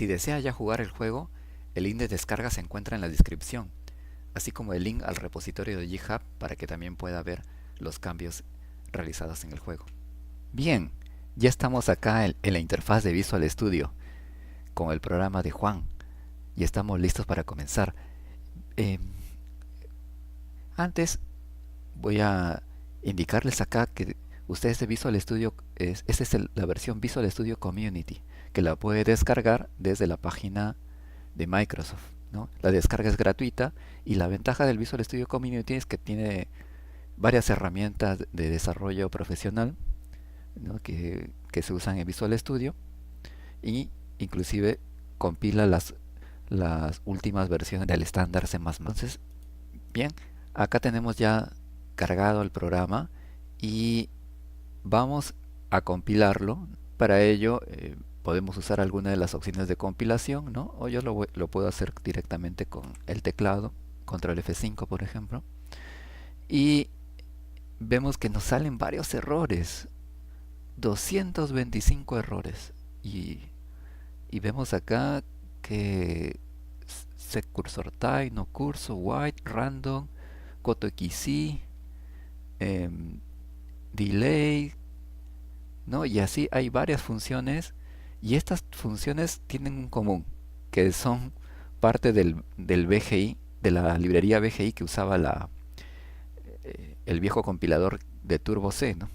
desea ya jugar el juego, el link de descarga se encuentra en la descripción, así como el link al repositorio de GitHub para que también pueda ver los cambios realizados en el juego. Bien, ya estamos acá en la interfaz de Visual Studio con el programa de Juan y estamos listos para comenzar. Eh, Antes voy a indicarles acá que ustedes de Visual Studio, esta es la versión Visual Studio Community, que la puede descargar desde la página de Microsoft, ¿no? La descarga es gratuita y la ventaja del Visual Studio Community es que tiene varias herramientas de desarrollo profesional, ¿no? que se usan en Visual Studio y inclusive compila las últimas versiones del estándar C++. Entonces, bien, acá tenemos ya cargado el programa y vamos a compilarlo. Para ello podemos usar alguna de las opciones de compilación, ¿no? O yo lo puedo hacer directamente con el teclado, control F5 por ejemplo. Y vemos que nos salen varios errores, 225 errores. Y vemos acá que set cursor type, no curso, white, random, cotoxc, delay, ¿no? Y así hay varias funciones y estas funciones tienen un común, que son parte del VGI, de la librería VGI que usaba el viejo compilador de Turbo C, ¿no?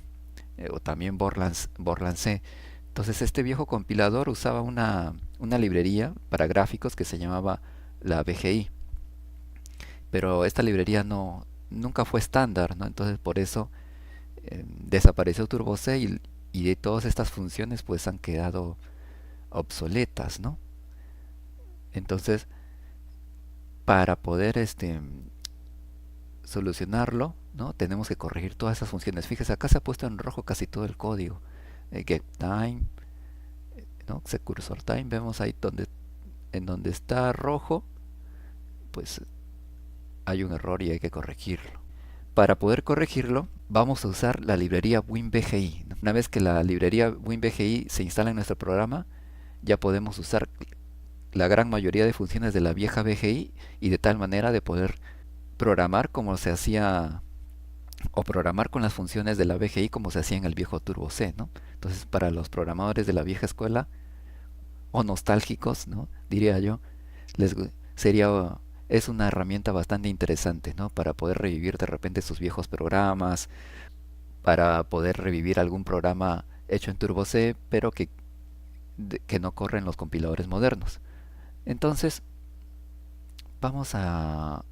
O también Borland C. Entonces este viejo compilador usaba una librería para gráficos que se llamaba la VGI, pero esta librería nunca fue estándar, ¿no? Entonces por eso desapareció Turbo C y de todas estas funciones pues han quedado obsoletas, ¿no? Entonces para poder solucionarlo, ¿no? Tenemos que corregir todas esas funciones. Fíjese, acá se ha puesto en rojo casi todo el código. GetTime, ¿no? SetCursorTime, vemos ahí en donde está rojo, pues hay un error y hay que corregirlo. Para poder corregirlo, vamos a usar la librería WinVGI. Una vez que la librería WinVGI se instala en nuestro programa, ya podemos usar la gran mayoría de funciones de la vieja VGI y de tal manera de poder programar como se hacía o programar con las funciones de la VGI como se hacía en el viejo Turbo C, ¿no? Entonces, para los programadores de la vieja escuela o nostálgicos, ¿no? Diría yo, les sería es una herramienta bastante interesante, ¿no? Para poder revivir de repente sus viejos programas, para poder revivir algún programa hecho en Turbo C, pero que no corre en los compiladores modernos. Entonces, vamos a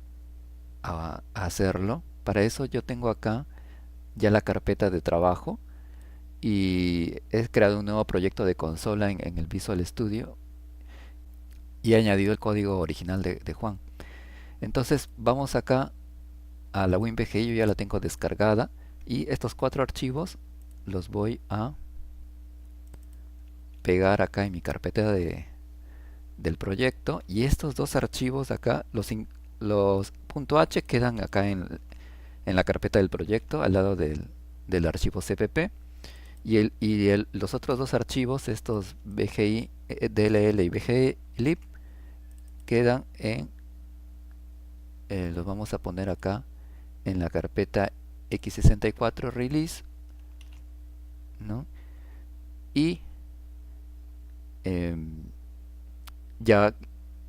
hacerlo. Para eso yo tengo acá ya la carpeta de trabajo y he creado un nuevo proyecto de consola en el Visual Studio y he añadido el código original de Juan. Entonces vamos acá a la WinVGI, yo ya la tengo descargada y estos 4 archivos los voy a pegar acá en mi carpeta del proyecto y estos 2 archivos acá, los .h quedan acá en la carpeta del proyecto al lado del archivo cpp y los otros 2 archivos, estos VGI, DLL y VGI lib, quedan los vamos a poner acá en la carpeta x64 release, ¿no? Y ya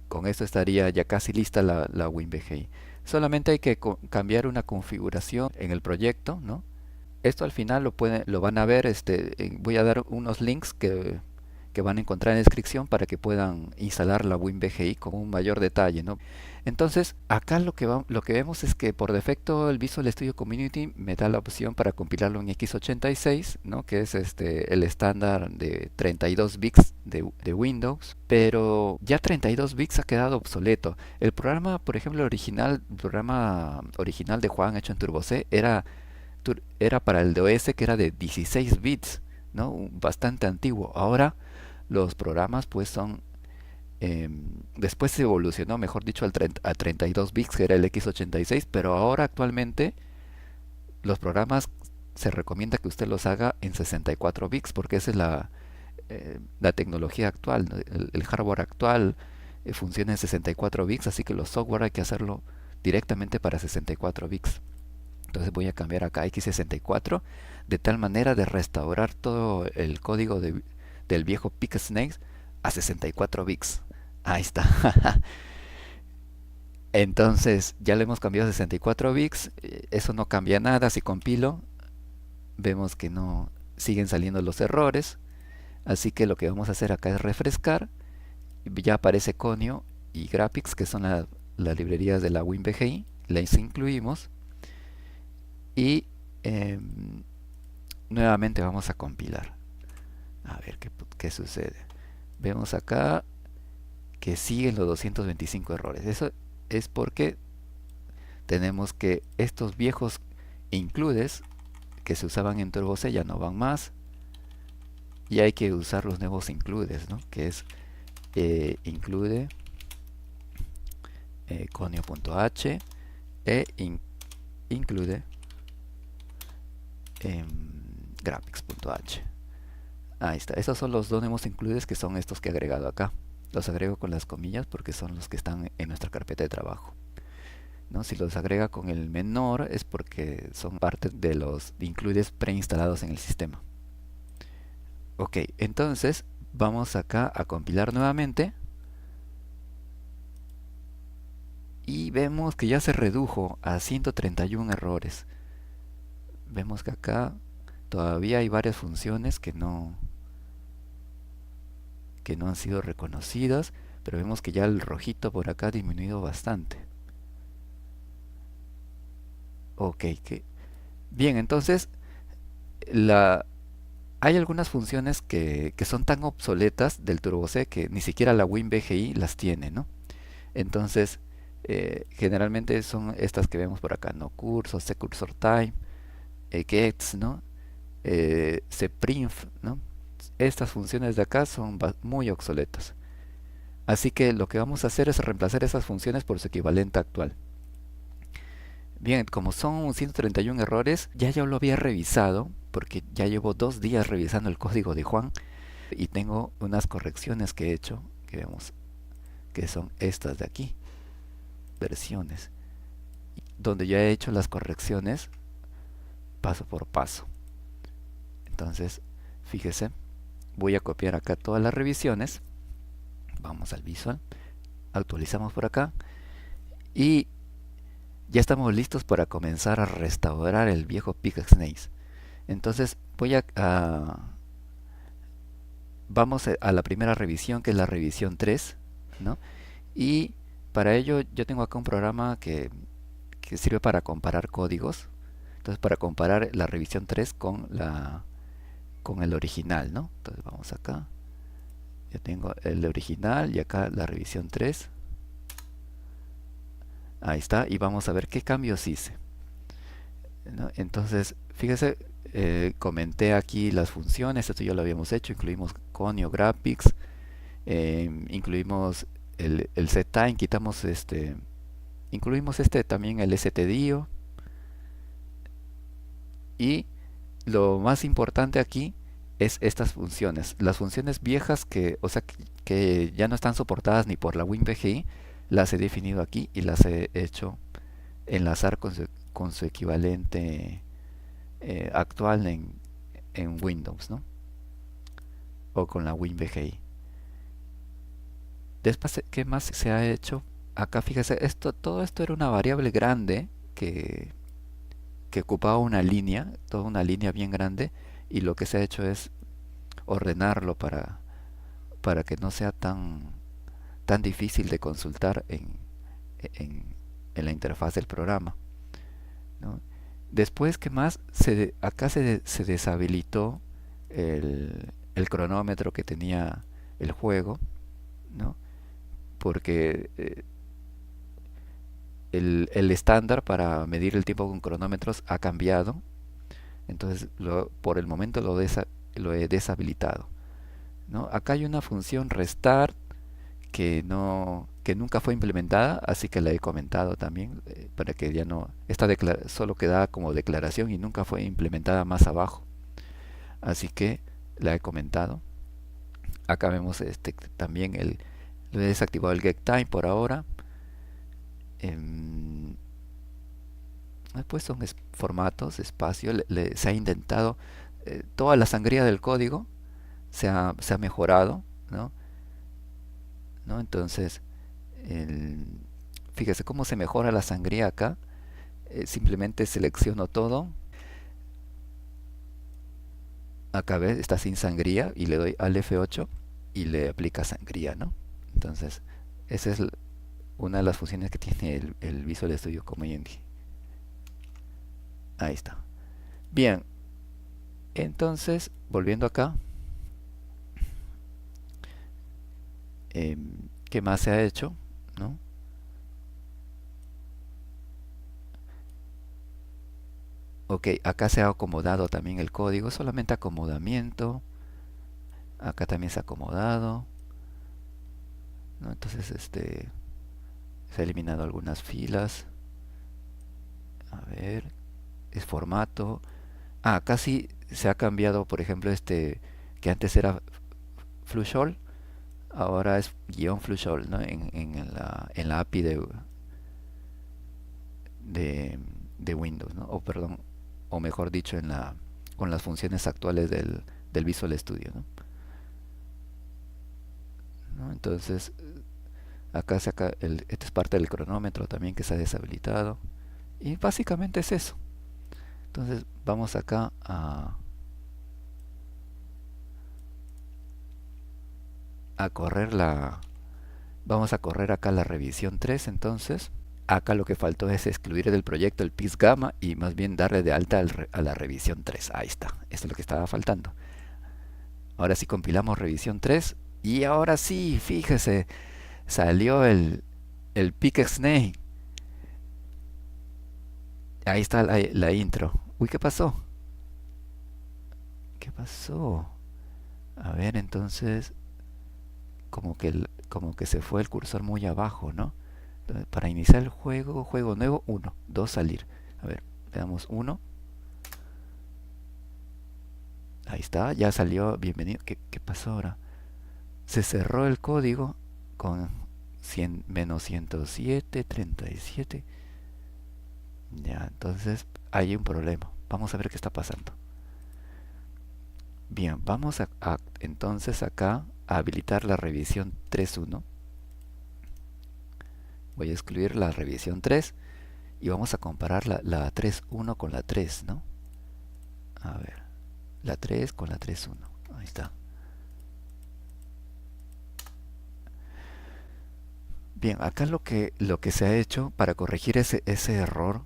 con esto estaría ya casi lista la WinVGI. Solamente hay que cambiar una configuración en el proyecto, ¿no? Esto al final lo van a ver, voy a dar unos links que van a encontrar en la descripción para que puedan instalar la WinVGI con un mayor detalle, ¿no? Entonces, acá lo que vemos es que por defecto el Visual Studio Community me da la opción para compilarlo en x86, ¿no? Que es el estándar de 32 bits de Windows, pero ya 32 bits ha quedado obsoleto. El programa, por ejemplo, el programa original de Juan hecho en Turbo C era para el DOS, que era de 16 bits, ¿no? Bastante antiguo. Ahora los programas pues son después se evolucionó, mejor dicho, a 32 bits, que era el x86, pero ahora actualmente los programas se recomienda que usted los haga en 64 bits porque esa es la tecnología actual, ¿no? El hardware actual funciona en 64 bits, así que los software hay que hacerlo directamente para 64 bits. Entonces voy a cambiar acá x64 de tal manera de restaurar todo el código del viejo PicSnake a 64 bits. Ahí está. Entonces ya le hemos cambiado a 64 bits. Eso no cambia nada. Si compilo, vemos que no siguen saliendo los errores. Así que lo que vamos a hacer acá es refrescar. Ya aparece Conio y Graphics, que son las librerías de la WinVGI. Las incluimos. Y nuevamente vamos a compilar. A ver qué sucede. Vemos acá que siguen los 225 errores. Eso es porque tenemos que estos viejos includes que se usaban en Turbo C ya no van más. Y hay que usar los nuevos includes, ¿no? Que es include conio.h include graphics.h. Ahí está. Esos son los dos nuevos includes, que son estos que he agregado acá. Los agrego con las comillas porque son los que están en nuestra carpeta de trabajo, ¿no? Si los agrega con el menor es porque son parte de los includes preinstalados en el sistema. Ok, entonces vamos acá a compilar nuevamente. Y vemos que ya se redujo a 131 errores. Vemos que acá todavía hay varias funciones que no han sido reconocidas, pero vemos que ya el rojito por acá ha disminuido bastante. Ok, bien, entonces hay algunas funciones que son tan obsoletas del Turbo C que ni siquiera la WinVGI las tiene, ¿no? Entonces, generalmente son estas que vemos por acá, no curso, cursor time, gets, ¿no? cprintf, ¿no? Estas funciones de acá son muy obsoletas. Así que lo que vamos a hacer es reemplazar esas funciones por su equivalente actual. Bien, como son 131 errores, ya yo lo había revisado, porque ya llevo 2 días revisando el código de Juan y tengo unas correcciones que he hecho, que vemos que son estas de aquí, versiones, donde ya he hecho las correcciones paso por paso. Entonces, fíjese, voy a copiar acá todas las revisiones, vamos al visual, actualizamos por acá y ya estamos listos para comenzar a restaurar el viejo PicSnake. Entonces vamos a la primera revisión, que es la revisión 3, ¿no? Y para ello yo tengo acá un programa que sirve para comparar códigos. Entonces, para comparar la revisión 3 con el original, ¿no? Entonces vamos acá, yo tengo el original y acá la revisión 3. Ahí está, y vamos a ver qué cambios hice, ¿no? Entonces, fíjese, comenté aquí las funciones, esto ya lo habíamos hecho, incluimos Conio Graphics, incluimos el setTime, quitamos incluimos también el stdio, y lo más importante aquí es estas funciones, las funciones viejas o sea, que ya no están soportadas ni por la WinVGI, las he definido aquí y las he hecho enlazar con su equivalente actual en Windows, ¿no? O con la WinVGI. Después, ¿qué más se ha hecho? Acá fíjese, todo esto era una variable grande que ocupaba una línea, toda una línea bien grande, y lo que se ha hecho es ordenarlo para que no sea tan difícil de consultar en, en la interfaz del programa, ¿no? Después, ¿qué más? Acá se deshabilitó el cronómetro que tenía el juego, ¿no? Porque el estándar para medir el tiempo con cronómetros ha cambiado. Entonces, por el momento lo he deshabilitado, ¿no? Acá hay una función restart que nunca fue implementada, así que la he comentado también, para que ya no, solo queda como declaración y nunca fue implementada más abajo, así que la he comentado. Acá vemos también lo he desactivado el getTime por ahora. Em, Después son formatos, espacio. Se ha intentado toda la sangría del código se ha mejorado, ¿no? ¿No? Entonces, el- fíjese cómo se mejora la sangría acá. Simplemente selecciono todo. Acá ves, está sin sangría y le doy al F8 y le aplica sangría, ¿no? Entonces, esa es una de las funciones que tiene el Visual Studio Community. Ahí está. Bien, entonces, volviendo acá, ¿qué más se ha hecho? ¿No? Ok, acá se ha acomodado también el código, solamente acomodamiento. Acá también se ha acomodado, ¿no? Entonces, se ha eliminado algunas filas. A ver, es formato. Ah, acá sí se ha cambiado, por ejemplo, que antes era Flushall, ahora es guión Flushall, ¿no? En la API de, de Windows, ¿no? O perdón, o mejor dicho, con las funciones actuales del Visual Studio, ¿no? ¿No? Entonces, acá saca esta es parte del cronómetro también que se ha deshabilitado. Y básicamente es eso. Entonces, vamos acá a correr vamos a correr acá la revisión 3 entonces. Acá lo que faltó es excluir del proyecto el PIS gamma y más bien darle de alta a la revisión 3. Ahí está, esto es lo que estaba faltando. Ahora sí compilamos revisión 3 y ahora sí, fíjese, salió el PicXnake. Ahí está la intro. Uy, ¿qué pasó? ¿Qué pasó? A ver, entonces, como que se fue el cursor muy abajo, ¿no? Entonces, para iniciar el juego nuevo, 1, 2, salir. A ver, le damos 1. Ahí está, ya salió, bienvenido. ¿Qué pasó ahora? Se cerró el código con 100, menos 107, 37. Ya, entonces hay un problema. Vamos a ver qué está pasando. Bien, vamos entonces acá a habilitar la revisión 3.1. Voy a excluir la revisión 3 y vamos a comparar la 3.1 con la 3, ¿no? A ver, la 3 con la 3.1. Ahí está. Bien, acá lo que se ha hecho para corregir ese error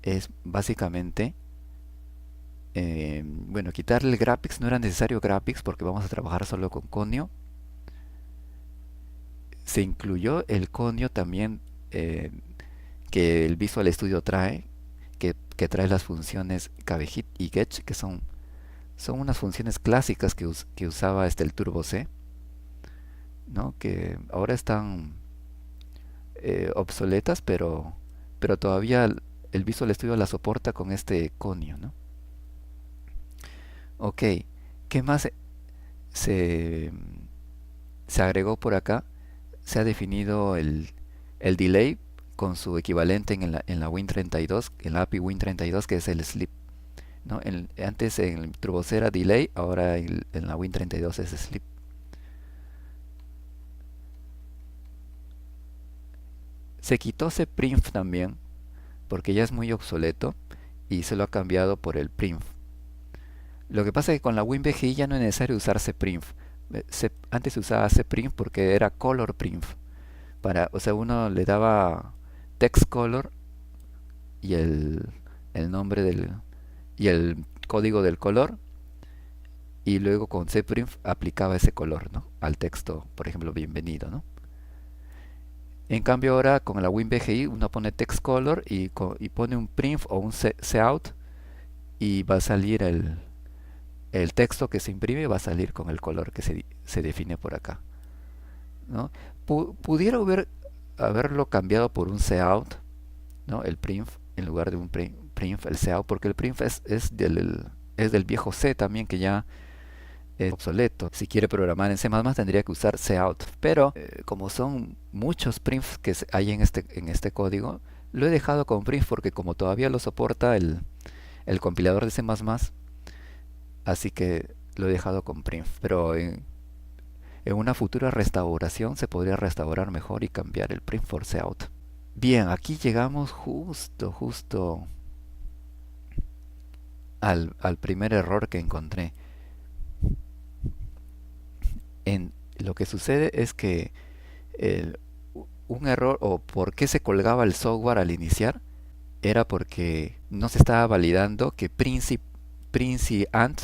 es básicamente, bueno, quitarle el graphics. No era necesario graphics porque vamos a trabajar solo con Conio. Se incluyó el Conio también, eh, que el Visual Studio trae, que trae las funciones cabehit y getch, que son unas funciones clásicas que usaba el Turbo C, ¿no? Que ahora están obsoletas, pero todavía el Visual Studio la soporta con este Conio, ¿no? Ok, ¿qué más se, se agregó por acá? Se ha definido el delay con su equivalente en la Win32, en la API Win32, que es el sleep, ¿no? Antes en el TurboC era delay, ahora en la Win32 es sleep. Se quitó ese print también, porque ya es muy obsoleto, y se lo ha cambiado por el print. Lo que pasa es que con la WinBGI ya no es necesario usar cprint. Antes se usaba cprint porque era color print. O sea, uno le daba text color y el nombre y el código del color, y luego con cprint aplicaba ese color, ¿no? Al texto, por ejemplo, bienvenido, ¿no? En cambio ahora con la WinBGI uno pone text color y pone un print o un cout y va a salir el texto que se imprime, va a salir con el color que se define por acá, ¿no? Pudiera haberlo cambiado por un cout, ¿no? El print en lugar de un print, el cout, porque el print es del viejo C también, que ya es obsoleto. Si quiere programar en C++, tendría que usar cout. Pero como son muchos primfs que hay en este código, lo he dejado con print porque como todavía lo soporta el compilador de C++, así que lo he dejado con print. Pero en una futura restauración se podría restaurar mejor y cambiar el print for cout. Bien, aquí llegamos justo al primer error que encontré. Lo que sucede es que el- un error o por qué se colgaba el software al iniciar era porque no se estaba validando que princi.ant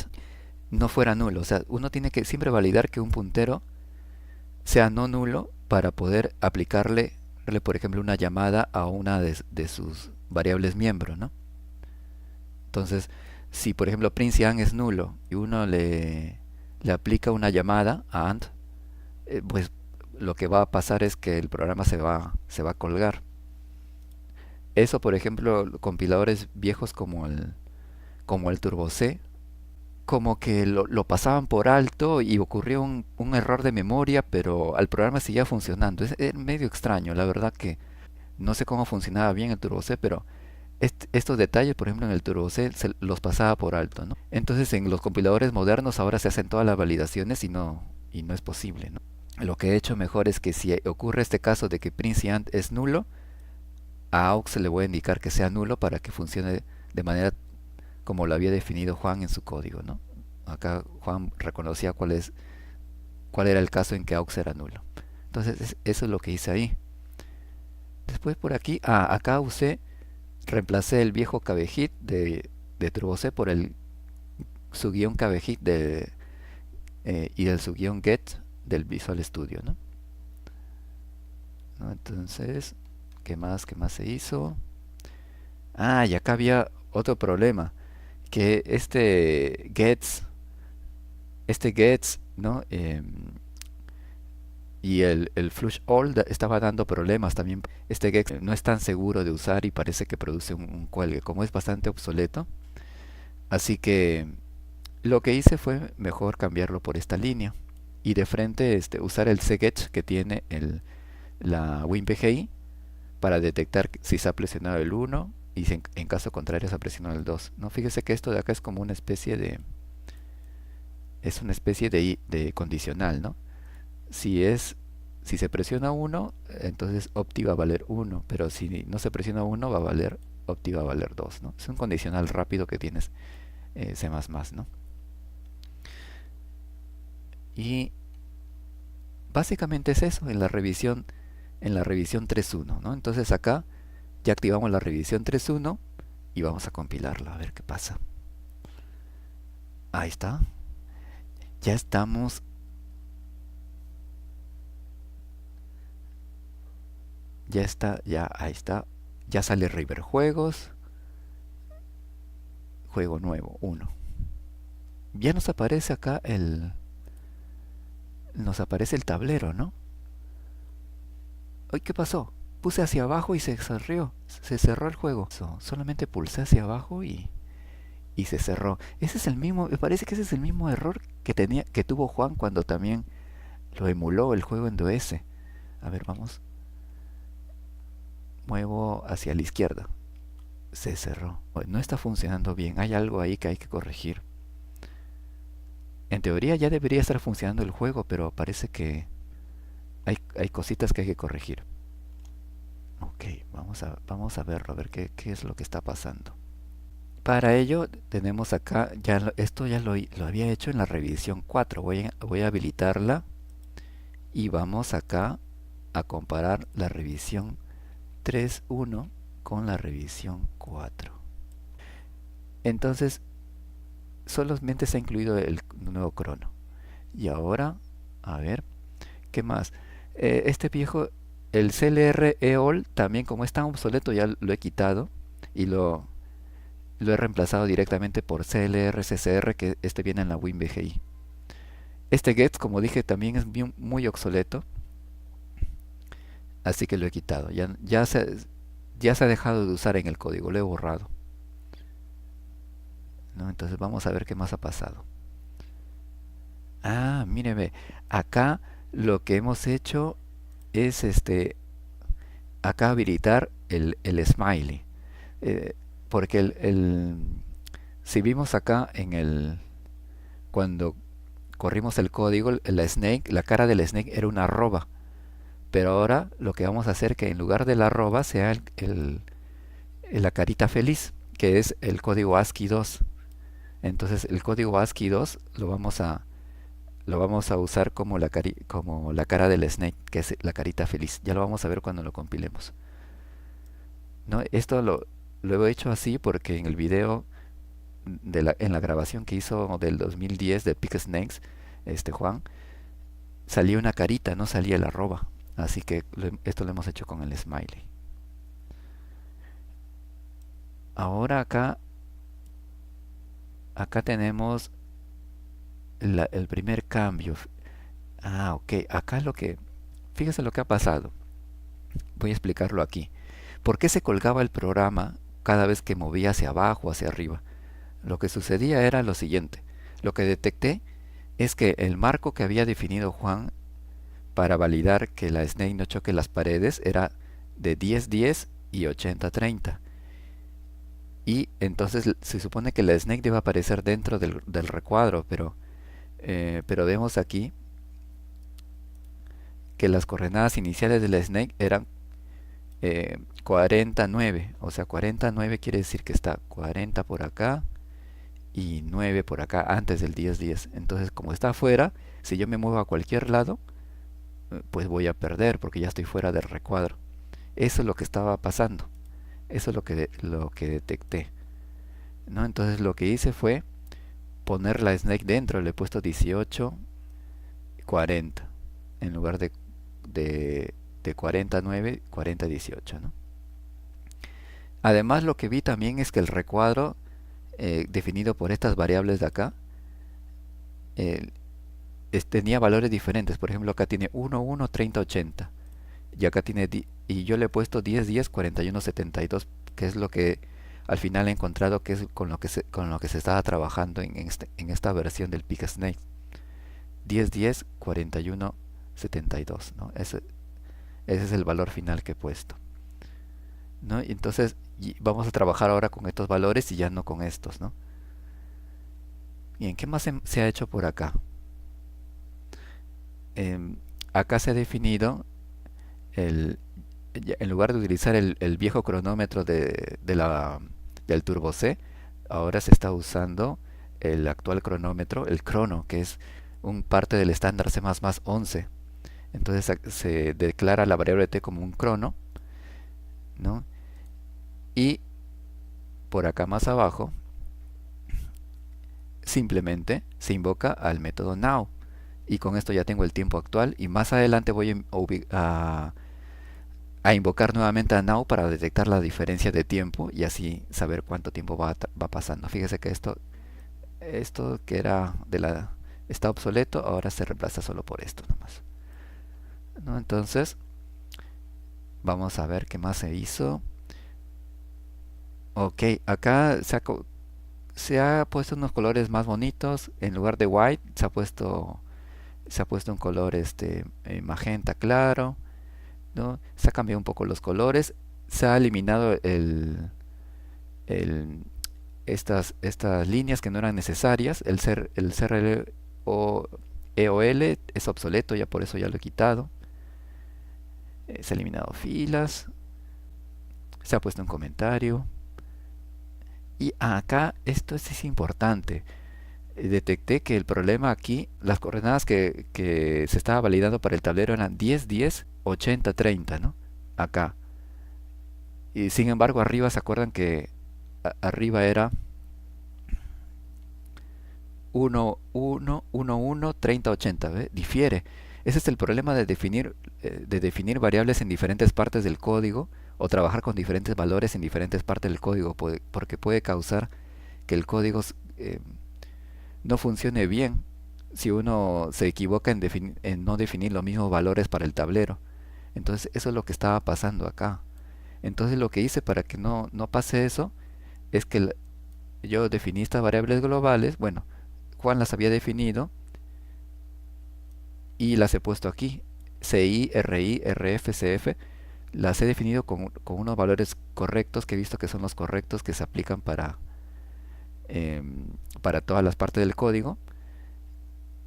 no fuera nulo. O sea, uno tiene que siempre validar que un puntero sea no nulo para poder aplicarle, por ejemplo, una llamada a una de sus variables miembros, ¿no? Entonces, si por ejemplo princi.ant es nulo y uno le aplica una llamada a ant, pues lo que va a pasar es que el programa se va a colgar. Eso, por ejemplo, compiladores viejos como el Turbo C, como que lo pasaban por alto y ocurrió un error de memoria, pero al programa seguía funcionando. Es medio extraño, la verdad que no sé cómo funcionaba bien el Turbo C, pero estos detalles, por ejemplo, en el Turbo C se los pasaba por alto, ¿no? Entonces, en los compiladores modernos ahora se hacen todas las validaciones y no es posible, ¿no? Lo que he hecho mejor es que si ocurre este caso de que princi.ant es nulo, a aux le voy a indicar que sea nulo para que funcione de manera como lo había definido Juan en su código, ¿no? Acá Juan reconocía cuál era el caso en que aux era nulo. Entonces eso es lo que hice ahí. Después por aquí, acá reemplacé el viejo cabehit de Turbo C por el subguión cabehit y el subguión get del Visual Studio, ¿no? ¿No? Entonces, ¿qué más se hizo? Y acá había otro problema, que este gets, ¿no? Y el flush all estaba dando problemas también. Este get no es tan seguro de usar y parece que produce un cuelgue, como es bastante obsoleto. Así que lo que hice fue mejor cambiarlo por esta línea y de frente usar el cget que tiene la WinPGI para detectar si se ha presionado el 1 y si en caso contrario se ha presionado el 2, ¿no? Fíjese que esto de acá es como una especie de condicional, ¿no? Si es si se presiona 1, entonces opti va a valer 1, pero si no se presiona 1 va a valer opti va a valer 2, ¿no? Es un condicional rápido que tienes C++, ¿no? Y básicamente es eso en la revisión 3.1, ¿no? Entonces acá ya activamos la revisión 3.1 y vamos a compilarla a ver qué pasa. Ahí está. Ya estamos. Ya está, ya ahí está. Ya sale River Juegos. Juego nuevo, 1. Ya nos aparece acá nos aparece el tablero, ¿no? Ay, ¿qué pasó? Puse hacia abajo y se cerró el juego. Solamente pulsé hacia abajo y se cerró. Ese es el mismo, me parece que ese es el mismo error que tuvo Juan cuando también lo emuló el juego en DOS. A ver, vamos. Muevo hacia la izquierda. Se cerró. No está funcionando bien. Hay algo ahí que hay que corregir. En teoría ya debería estar funcionando el juego, pero parece que hay cositas que hay que corregir. Ok, vamos a verlo, a ver qué es lo que está pasando. Para ello tenemos acá, esto ya lo había hecho en la revisión 4. Voy a habilitarla y vamos acá a comparar la revisión 3.1 con la revisión 4. Entonces, solamente se ha incluido el nuevo crono. Y ahora, a ver, ¿qué más? Este viejo, el CLR EOL, también como es tan obsoleto, ya lo he quitado y lo he reemplazado directamente por CLR CCR, que viene en la WinBGI. Este get, como dije, también es muy obsoleto, así que lo he quitado. Ya se ha dejado de usar en el código, lo he borrado, ¿no? Entonces vamos a ver qué más ha pasado. Míreme, acá lo que hemos hecho es acá habilitar el smiley. Eh, porque si vimos acá cuando corrimos el código, la snake, la cara del snake era una arroba. Pero ahora lo que vamos a hacer que en lugar de la arroba sea la carita feliz, que es el código ASCII 2. Entonces el código ASCII 2 lo vamos a usar como la cara del snake, que es la carita feliz. Ya lo vamos a ver cuando lo compilemos. ¿No? Esto lo he hecho así porque en el video en la grabación que hizo del 2010 de Pick Snakes, Juan, salía una carita, no salía el arroba. Así que esto lo hemos hecho con el smiley. Ahora acá tenemos el primer cambio. Ok, acá fíjese lo que ha pasado. Voy a explicarlo aquí. ¿Por qué se colgaba el programa cada vez que movía hacia abajo o hacia arriba? Lo que sucedía era lo siguiente. Lo que detecté es que el marco que había definido Juan para validar que la snake no choque las paredes era de 10-10 y 80-30. Y entonces se supone que la snake debe aparecer dentro del recuadro, pero vemos aquí que las coordenadas iniciales de la snake eran 49. O sea, 49 quiere decir que está 40 por acá y 9 por acá antes del 10-10. Entonces, como está afuera, si yo me muevo a cualquier lado, pues voy a perder porque ya estoy fuera del recuadro. Eso es lo que estaba pasando. Eso es lo que detecté. ¿No? Entonces lo que hice fue poner la snake dentro. Le he puesto 18, 40. En lugar de 49, 40, 18. ¿No? Además lo que vi también es que el recuadro definido por estas variables de acá eh, tenía valores diferentes. Por ejemplo, acá tiene 1, 1, 30, 80. Y acá y yo le he puesto 10, 10, 41, 72, que es lo que al final he encontrado que es con lo que se estaba trabajando en esta versión del Pick Snake. 10, 10, 41, 72, ¿no? Ese es el valor final que he puesto, ¿no? Y entonces vamos a trabajar ahora con estos valores y ya no con estos, ¿no? Bien, ¿qué más se ha hecho por acá? Em, Acá se ha definido el, en lugar de utilizar el viejo cronómetro del Turbo C, ahora se está usando el actual cronómetro, el crono, que es un parte del estándar C++ 11. Entonces se declara la variable t como un crono, ¿no? Y por acá más abajo simplemente se invoca al método now. Y con esto ya tengo el tiempo actual y más adelante voy a invocar nuevamente a now para detectar la diferencia de tiempo y así saber cuánto tiempo va pasando. Fíjese que esto que está obsoleto, ahora se reemplaza solo por esto nomás. ¿No? Entonces, vamos a ver qué más se hizo. Ok, acá se ha puesto unos colores más bonitos. En lugar de white, se ha puesto un color magenta claro, ¿no? Se ha cambiado un poco los colores. Se ha eliminado el, estas líneas que no eran necesarias. El CRL o EOL es obsoleto, ya por eso ya lo he quitado. Se ha eliminado filas. Se ha puesto un comentario. Y acá esto es importante. Detecté que el problema aquí, las coordenadas que se estaba validando para el tablero eran 10, 10, 80, 30, ¿no? Acá. Y sin embargo arriba se acuerdan que arriba era 1, 1, 1, 1, 30, 80, ¿ve? Difiere. Ese es el problema de definir variables en diferentes partes del código o trabajar con diferentes valores en diferentes partes del código, porque puede causar que el código no funcione bien si uno se equivoca en no definir los mismos valores para el tablero. Entonces eso es lo que estaba pasando acá. Entonces lo que hice para que no pase eso es que yo definí estas variables globales. Bueno, Juan las había definido, y las he puesto aquí. CI, RI, RF, CF. Las he definido con unos valores correctos que he visto que son los correctos que se aplican para todas las partes del código.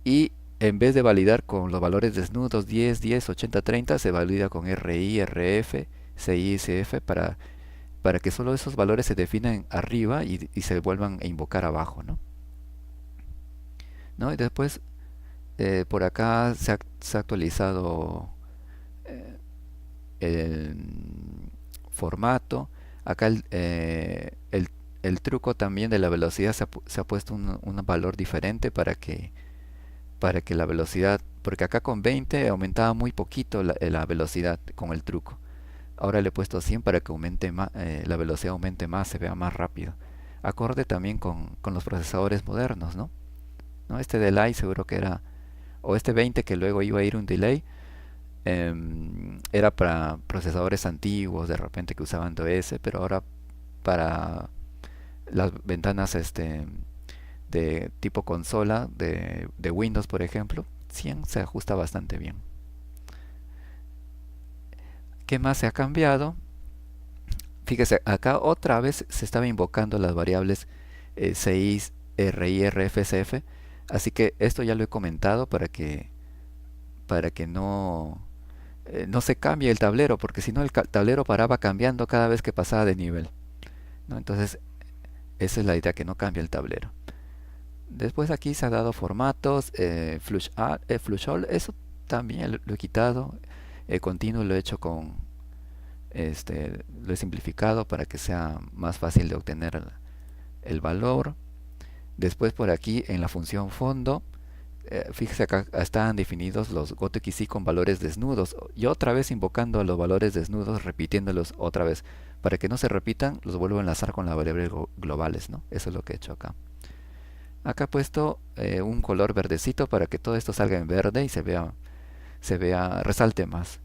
Y en vez de validar con los valores desnudos 10, 10, 80, 30, se valida con RI, RF, CI, CF para que solo esos valores se definan arriba y se vuelvan a invocar abajo, ¿no? ¿No? Y después por acá se ha actualizado eh, el formato. Acá el truco también de la velocidad se ha puesto un valor diferente para que la velocidad, porque acá con 20 aumentaba muy poquito la velocidad con el truco. Ahora le he puesto 100 para que la velocidad aumente más, se vea más rápido. Acorde también con los procesadores modernos, ¿no? ¿No? Este delay seguro que era, o este 20 que luego iba a ir un delay, era para procesadores antiguos de repente que usaban DOS, pero ahora para las ventanas de tipo consola de Windows, por ejemplo, 100 se ajusta bastante bien. ¿Qué más se ha cambiado? Fíjese, acá otra vez se estaba invocando las variables CI, RI, RF, CF, así que esto ya lo he comentado para que no se cambie el tablero, porque si no el tablero paraba cambiando cada vez que pasaba de nivel, ¿no? Entonces, esa es la idea, que no cambie el tablero. Después aquí se ha dado formatos, flush all, eso también lo he quitado. Continuo lo he hecho lo he simplificado para que sea más fácil de obtener el valor. Después por aquí en la función fondo, fíjese acá están definidos los goToXC con valores desnudos. Y otra vez invocando a los valores desnudos, repitiéndolos otra vez. Para que no se repitan, los vuelvo a enlazar con las variables globales, ¿no? Eso es lo que he hecho acá. Acá he puesto un color verdecito para que todo esto salga en verde y resalte más.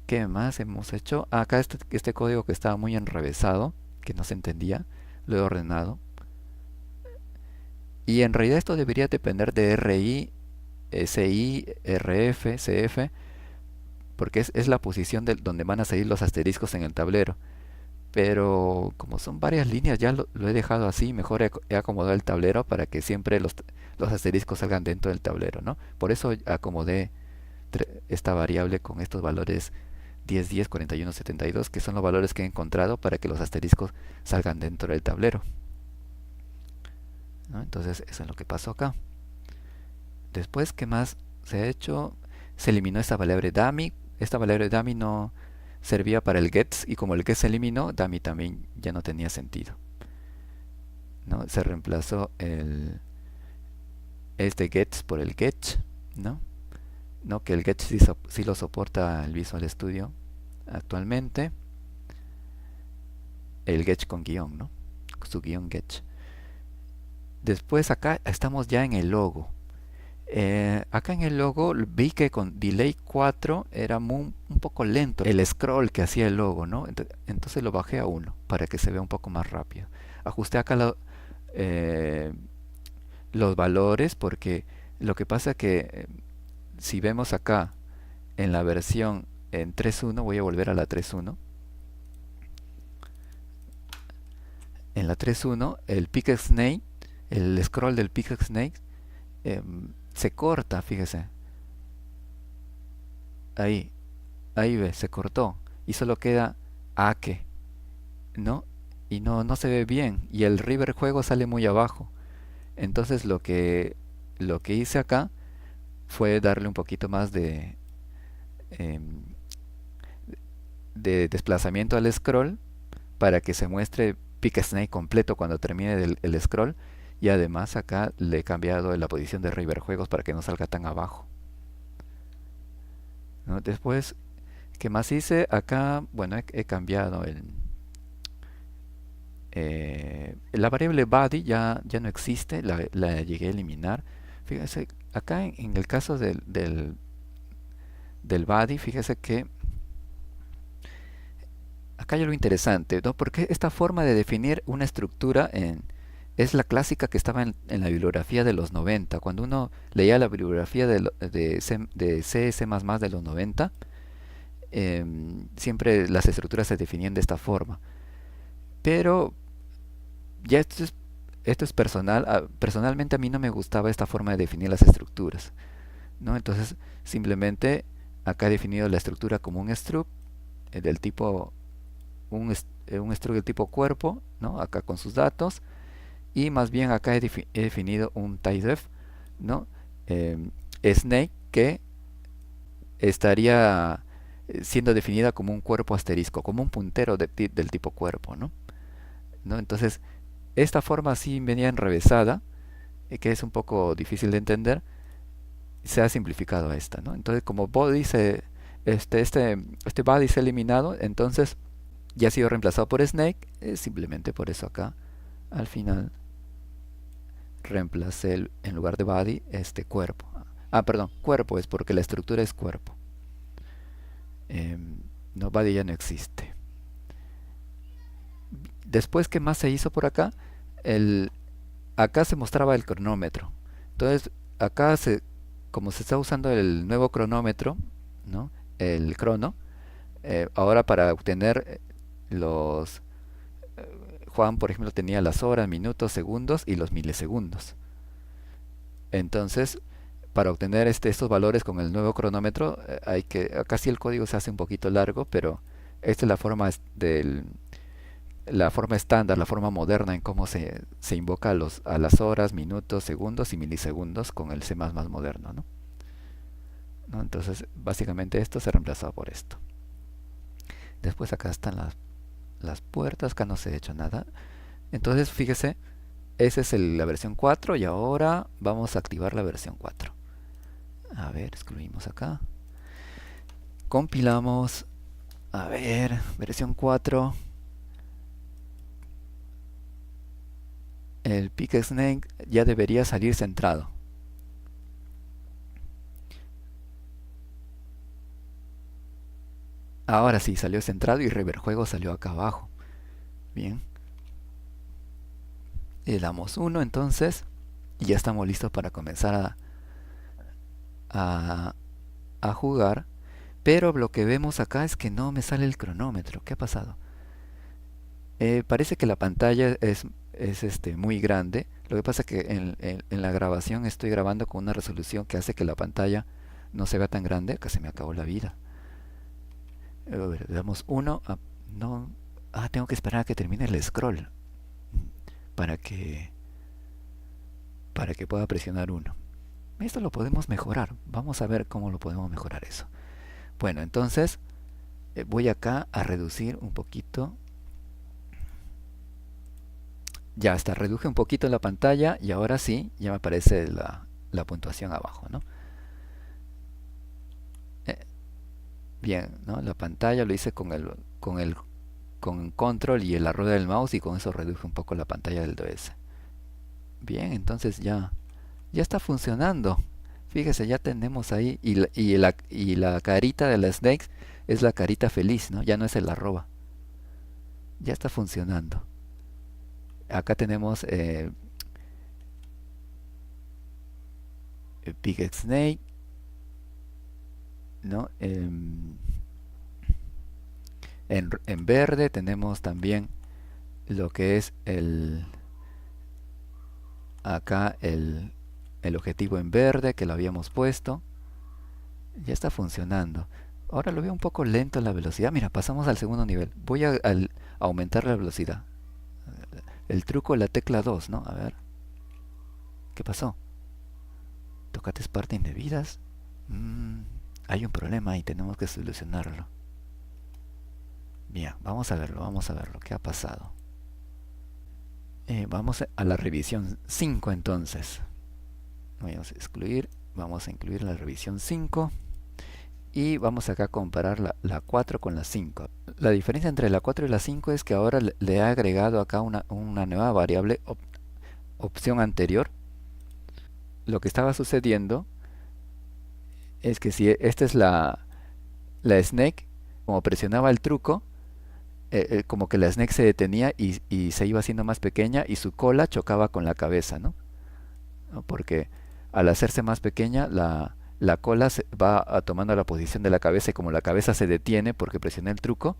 ¿Qué más hemos hecho? Acá este código que estaba muy enrevesado, que no se entendía, lo he ordenado. Y en realidad esto debería depender de RI, SI, RF, CF, porque es la posición donde van a salir los asteriscos en el tablero. Pero como son varias líneas, ya lo he dejado así. Mejor he acomodado el tablero para que siempre los asteriscos salgan dentro del tablero, ¿no? Por eso acomodé esta variable con estos valores 10, 10, 41, 72, que son los valores que he encontrado para que los asteriscos salgan dentro del tablero, ¿no? Entonces eso es lo que pasó acá. Después, ¿qué más se ha hecho? Se eliminó esta variable dummy. Esta variable dummy no servía para el gets, y como el gets se eliminó, dummy también ya no tenía sentido, ¿no? Se reemplazó este gets por el get, ¿no? ¿No? Que el get sí lo soporta el Visual Studio actualmente. El get con guión, ¿no? Su guión get. Después acá estamos ya en el logo. Acá en el logo vi que con delay 4 era un poco lento el scroll que hacía el logo, ¿no? Entonces lo bajé a 1 para que se vea un poco más rápido. Ajusté acá los valores, porque lo que pasa que si vemos acá en la versión en 3.1, voy a volver a la 3.1. En la 3.1 el Picasnake, el scroll del Picasnake se corta, fíjese. Ahí, ahí ve, se cortó. Y solo queda Ake, ¿no? Y no se ve bien. Y el River juego sale muy abajo. Entonces lo que hice acá fue darle un poquito más em, de desplazamiento al scroll para que se muestre Picasnake completo cuando termine el scroll. Y además acá le he cambiado la posición de River Juegos para que no salga tan abajo, ¿no? Después, ¿qué más hice? Acá, bueno, he cambiado la variable body ya no existe, la llegué a eliminar. Fíjese, acá en el caso del body, fíjese que acá hay algo interesante, ¿no? Porque esta forma de definir una estructura es la clásica que estaba en la bibliografía de los 90. Cuando uno leía la bibliografía de C, C++ de los 90, siempre las estructuras se definían de esta forma. Pero ya esto es personal. Personalmente a mí no me gustaba esta forma de definir las estructuras, ¿no? Entonces simplemente acá he definido la estructura como un struct del tipo un struct del tipo cuerpo, ¿no? Acá con sus datos, y más bien acá he definido un typedef, ¿no? Em, Snake, que estaría siendo definida como un cuerpo asterisco, como un puntero del tipo cuerpo, ¿no? ¿No? Entonces, esta forma así venía enrevesada, que es un poco difícil de entender, se ha simplificado a esta, ¿no? Entonces, como body este body se ha eliminado, entonces ya ha sido reemplazado por snake, simplemente por eso acá al final reemplacé en lugar de body este cuerpo. Ah, perdón, cuerpo es porque la estructura es cuerpo. No, body ya no existe. Después, ¿qué más se hizo por acá? Acá se mostraba el cronómetro. Entonces, acá como se está usando el nuevo cronómetro, ¿no? El crono, ahora para obtener los Juan, por ejemplo, tenía las horas, minutos, segundos y los milisegundos. Entonces, para obtener estos valores con el nuevo cronómetro, acá sí el código se hace un poquito largo, pero esta es la forma la forma estándar, la forma moderna en cómo se invoca a las horas, minutos, segundos y milisegundos con el C++ moderno, ¿no? ¿No? Entonces, básicamente esto se reemplazó por esto. Después acá están las puertas, acá no se ha hecho nada. Entonces, fíjese, esa es la versión 4 y ahora vamos a activar la versión 4. A ver, excluimos acá. Compilamos. A ver, versión 4. El PicSnake ya debería salir centrado. Ahora sí, salió centrado y Reverjuego salió acá abajo. Bien. Le damos 1 entonces y ya estamos listos para comenzar a, a jugar. Pero lo que vemos acá es que no me sale el cronómetro. ¿Qué ha pasado? Parece que la pantalla es muy grande. Lo que pasa es que en la grabación estoy grabando con una resolución que hace que la pantalla no se vea tan grande. Acá se me acabó la vida. A ver, le damos 1. No, tengo que esperar a que termine el scroll para que, para que pueda presionar 1. Esto lo podemos mejorar. Vamos a ver cómo lo podemos mejorar eso. Bueno, entonces voy acá a reducir un poquito. Ya está, reduje un poquito la pantalla y ahora sí, ya me aparece la puntuación abajo, ¿no? Eh, bien, ¿no? La pantalla lo hice con control y la rueda del mouse y con eso reduje un poco la pantalla del DOS. Bien, entonces ya está funcionando. Fíjese, ya tenemos ahí y la carita de la Snakes es la carita feliz, ¿no? Ya no es el arroba. Ya está funcionando. Acá tenemos Big Snake, ¿no? En verde tenemos también lo que es acá el objetivo en verde que lo habíamos puesto. Ya está funcionando. Ahora lo veo un poco lento la velocidad. Mira, pasamos al segundo nivel. Voy a aumentar la velocidad. El truco de la tecla 2, ¿no? A ver. ¿Qué pasó? ¿Tocates parte indebidas? Hay un problema y tenemos que solucionarlo. Bien, vamos a verlo. ¿Qué ha pasado? Vamos a la revisión 5 entonces. Vamos a excluir. Vamos a incluir la revisión 5. Y vamos acá a comparar la 4 con la 5. La diferencia entre la 4 y la 5 es que ahora le he agregado acá una nueva variable opción anterior. Lo que estaba sucediendo es que si esta es la snake, como presionaba el truco, como que la snake se detenía y se iba haciendo más pequeña y su cola chocaba con la cabeza, ¿no? ¿No? Porque al hacerse más pequeña, la cola va tomando la posición de la cabeza y como la cabeza se detiene porque presioné el truco,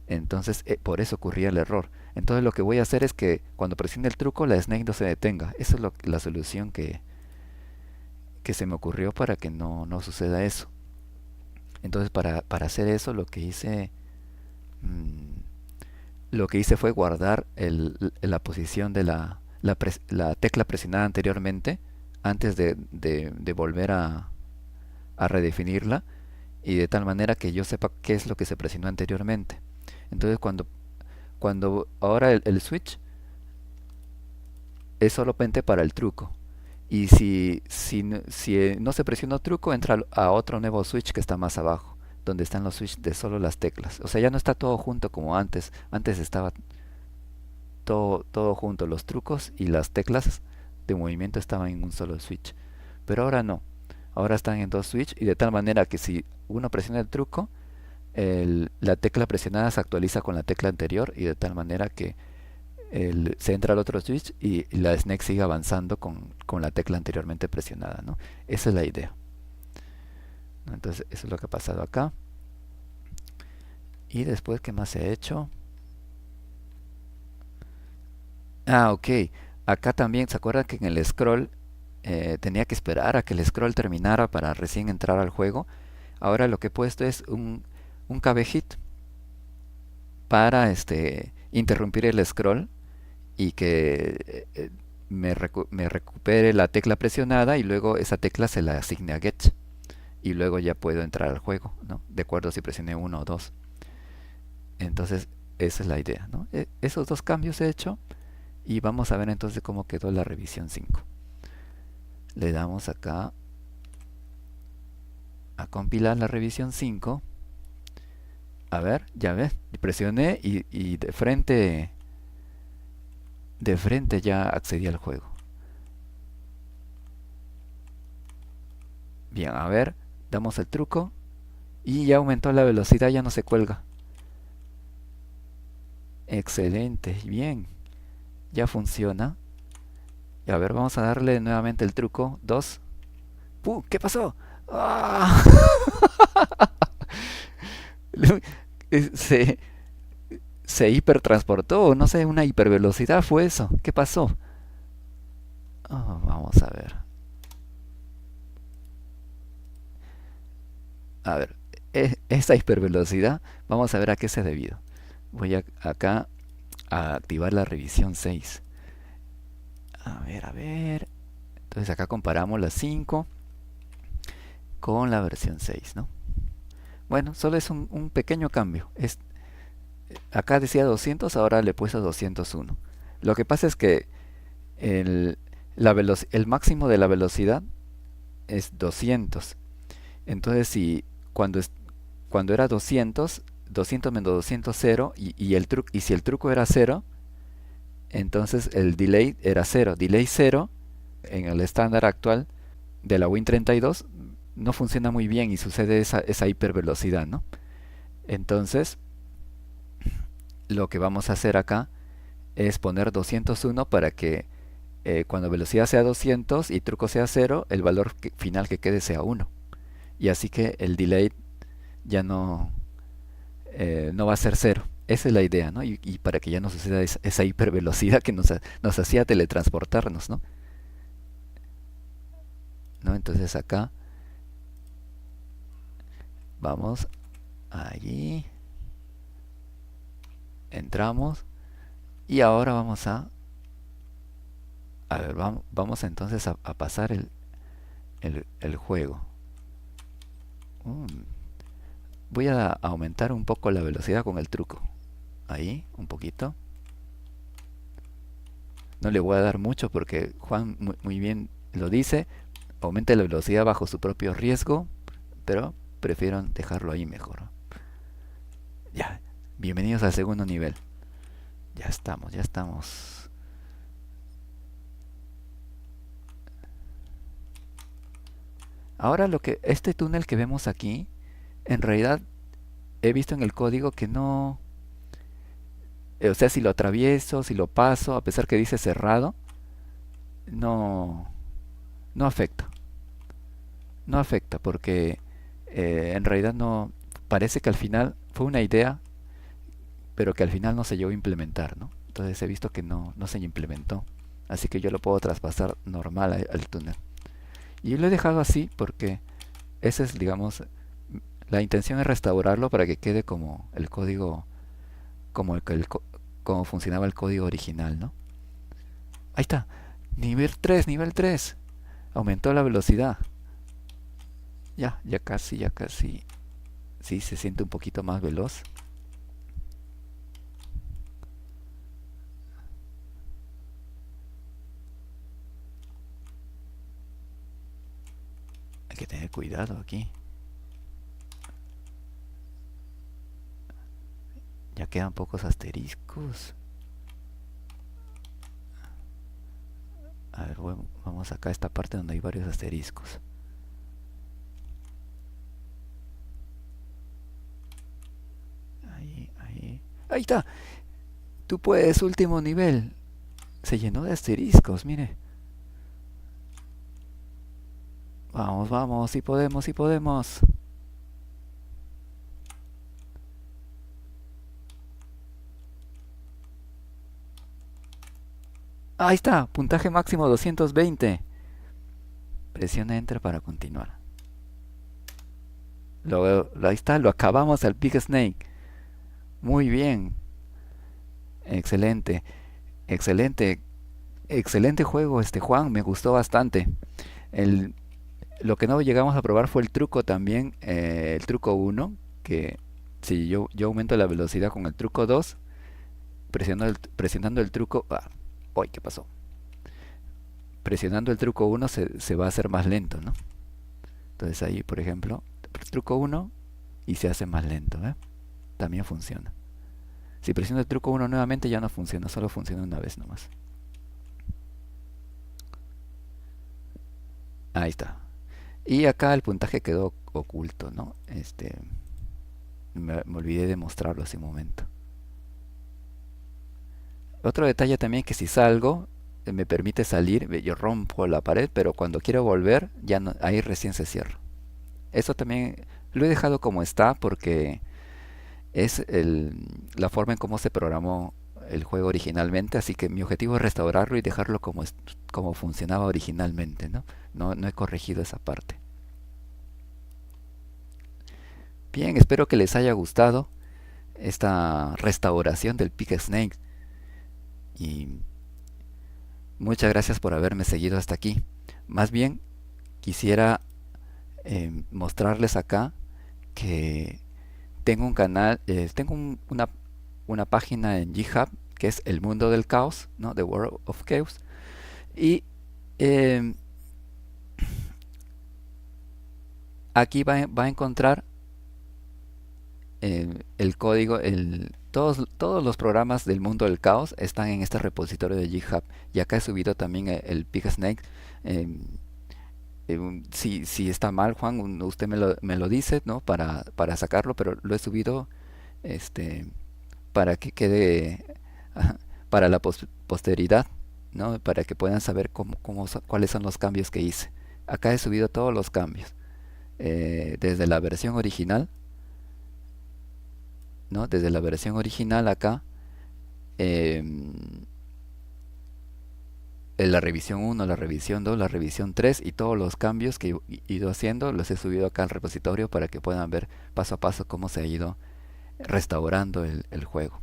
entonces por eso ocurría el error. Entonces lo que voy a hacer es que cuando presione el truco, la snake no se detenga. Esa es la solución que se me ocurrió para que no suceda eso. Entonces para hacer eso mm, lo que hice fue guardar la posición de la tecla presionada anteriormente antes de volver a redefinirla y de tal manera que yo sepa qué es lo que se presionó anteriormente. Entonces cuando ahora el switch es solamente para el truco. Y si no se presionó truco, entra a otro nuevo switch que está más abajo, donde están los switches de solo las teclas. O sea, ya no está todo junto como antes. Antes estaba todo junto, los trucos y las teclas de movimiento estaban en un solo switch. Pero ahora no. Ahora están en dos switches y de tal manera que si uno presiona el truco, la tecla presionada se actualiza con la tecla anterior y de tal manera que se entra al otro switch y la snake sigue avanzando con la tecla anteriormente presionada, ¿no? Esa es la idea, ¿no? Entonces eso es lo que ha pasado acá. Y después, ¿qué más he hecho? Ah, ok. Acá también, ¿se acuerdan que en el scroll tenía que esperar a que el scroll terminara para recién entrar al juego? Ahora lo que he puesto es un KB hit para interrumpir el scroll y que me recupere la tecla presionada y luego esa tecla se la asigne a get y luego ya puedo entrar al juego, ¿no? De acuerdo si presioné uno o dos. Entonces esa es la idea, ¿no? Esos dos cambios he hecho y vamos a ver entonces cómo quedó la revisión 5. Le damos acá a compilar la revisión 5. A ver, ya ves, presioné y de frente ya accedí al juego. Bien, a ver, damos el truco y ya aumentó la velocidad, ya no se cuelga. Excelente, bien, ya funciona. Y a ver, vamos a darle nuevamente el truco. 2. ¿Qué pasó? ¡Ah! se, se hipertransportó, no sé, una hipervelocidad fue eso. ¿Qué pasó? Vamos a ver. A ver, esa hipervelocidad, vamos a ver a qué se ha debido. Voy acá a activar la revisión 6. A ver, a ver. Entonces acá comparamos la 5 con la versión 6, ¿no? Bueno, solo es un pequeño cambio. Acá decía 200, ahora le he puesto 201. Lo que pasa es que el, el máximo de la velocidad es 200. Entonces, cuando era 200, 200 menos 200, 0, y si el truco era 0, entonces el delay era 0. Delay 0 en el estándar actual de la Win32 no funciona muy bien y sucede esa hipervelocidad, ¿no? Entonces, lo que vamos a hacer acá es poner 201 para que cuando velocidad sea 200 y truco sea 0, el valor final que quede sea 1. Y así que el delay ya no va a ser 0. Esa es la idea, ¿no? Y para que ya no suceda esa hipervelocidad que nos hacía teletransportarnos, ¿no? ¿No? Entonces acá vamos allí, entramos y ahora a ver, vamos entonces a pasar el juego. Mm, Voy a aumentar un poco la velocidad con el truco. Ahí, un poquito. No le voy a dar mucho porque Juan muy bien lo dice. Aumente la velocidad bajo su propio riesgo, pero prefiero dejarlo ahí mejor. Ya, bienvenidos al segundo nivel. Ya estamos, ya estamos. Ahora este túnel que vemos aquí, en realidad he visto en el código que O sea, si lo atravieso, si lo paso, a pesar que dice cerrado, no, no afecta. No afecta porque en realidad no, parece que al final fue una idea, pero que al final no se llegó a implementar, ¿no? Entonces he visto que no se implementó. Así que yo lo puedo traspasar normal al túnel. Y lo he dejado así porque esa es, digamos, la intención es restaurarlo para que quede como el código, como como funcionaba el código original, ¿no? Ahí está. Nivel 3 nivel 3. Aumentó la velocidad. Ya casi, ya casi. Sí, se siente un poquito más veloz. Hay que tener cuidado aquí. Ya quedan pocos asteriscos. A ver, bueno, vamos acá a esta parte donde hay varios asteriscos. Ahí, ahí. Ahí está. Tú puedes, último nivel. Se llenó de asteriscos, mire. Vamos, vamos, si podemos, si podemos. Ahí está, puntaje máximo 220. Presiona Enter para continuar. Ahí está, lo acabamos al Big Snake. Muy bien. Excelente, excelente, excelente juego este Juan, me gustó bastante. El, lo que no llegamos a probar fue el truco también, el truco uno que si yo aumento la velocidad con el truco 2 presionando el truco... uy, ¿qué pasó? Presionando el truco uno se va a hacer más lento, ¿no? Entonces ahí, por ejemplo, truco uno y se hace más lento, ¿eh? También funciona. Si presiono el truco uno nuevamente ya no funciona, solo funciona una vez nomás. Ahí está. Y acá el puntaje quedó oculto, ¿no? Me olvidé de mostrarlo hace un momento. Otro detalle también que si salgo, me permite salir, yo rompo la pared, pero cuando quiero volver, ya no, ahí recién se cierra. Eso también lo he dejado como está porque es la forma en cómo se programó el juego originalmente, así que mi objetivo es restaurarlo y dejarlo como funcionaba originalmente, ¿no? No he corregido esa parte. Bien, espero que les haya gustado esta restauración del Pick Snake y muchas gracias por haberme seguido hasta aquí. Más bien, quisiera mostrarles acá que tengo un canal, tengo una página en GitHub que es El Mundo del Caos, ¿no? The World of Chaos. Y eh, aquí va a encontrar el código, todos los programas del mundo del caos están en este repositorio de GitHub. Y acá he subido también el Pig Snake. em, si está mal, Juan, usted me lo dice, ¿no? Para sacarlo, pero lo he subido este, para que quede para la posteridad, ¿no? Para que puedan saber cuáles son los cambios que hice. Acá he subido todos los cambios, desde la versión original, ¿no? Desde la versión original acá, em, en la revisión uno, la revisión 2, la revisión 3 y todos los cambios que he ido haciendo los he subido acá al repositorio para que puedan ver paso a paso cómo se ha ido restaurando el juego.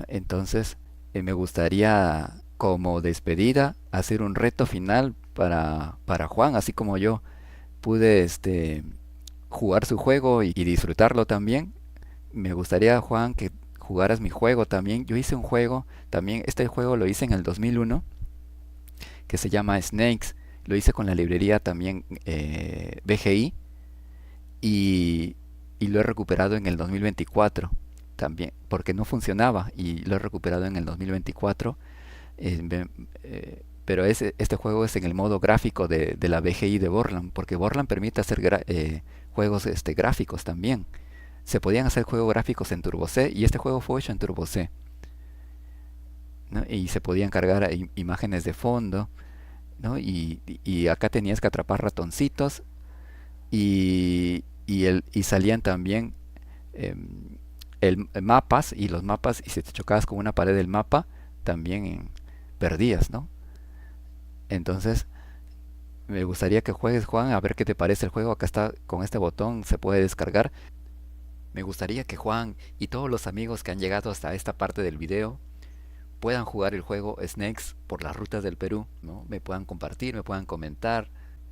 Entonces, me gustaría como despedida hacer un reto final para Juan, así como yo pude jugar su juego y disfrutarlo también. Me gustaría, Juan, que jugaras mi juego también. Yo hice un juego, también este juego lo hice en el 2001, que se llama Snakes. Lo hice con la librería también BGI y, y lo he recuperado en el 2024 también, porque no funcionaba y lo he recuperado en el 2024. Pero este juego es en el modo gráfico de la BGI de Borland, porque Borland permite hacer juegos gráficos también. se podían hacer juegos gráficos en Turbo C y este juego fue hecho en Turbo C, ¿no? Y se podían cargar imágenes de fondo, ¿no? Y acá tenías que atrapar ratoncitos y salían también em, mapas y los mapas y si te chocabas con una pared del mapa también perdías, ¿no? Entonces me gustaría que juegues, Juan, a ver qué te parece el juego. Acá está con este botón, se puede descargar. Me gustaría que Juan y todos los amigos que han llegado hasta esta parte del video puedan jugar el juego Snakes por las rutas del Perú, ¿no? Me puedan compartir, me puedan comentar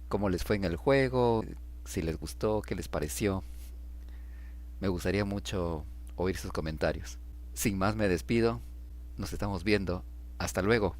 cómo les fue en el juego, si les gustó, qué les pareció. Me gustaría mucho oír sus comentarios. Sin más me despido, nos estamos viendo. Hasta luego.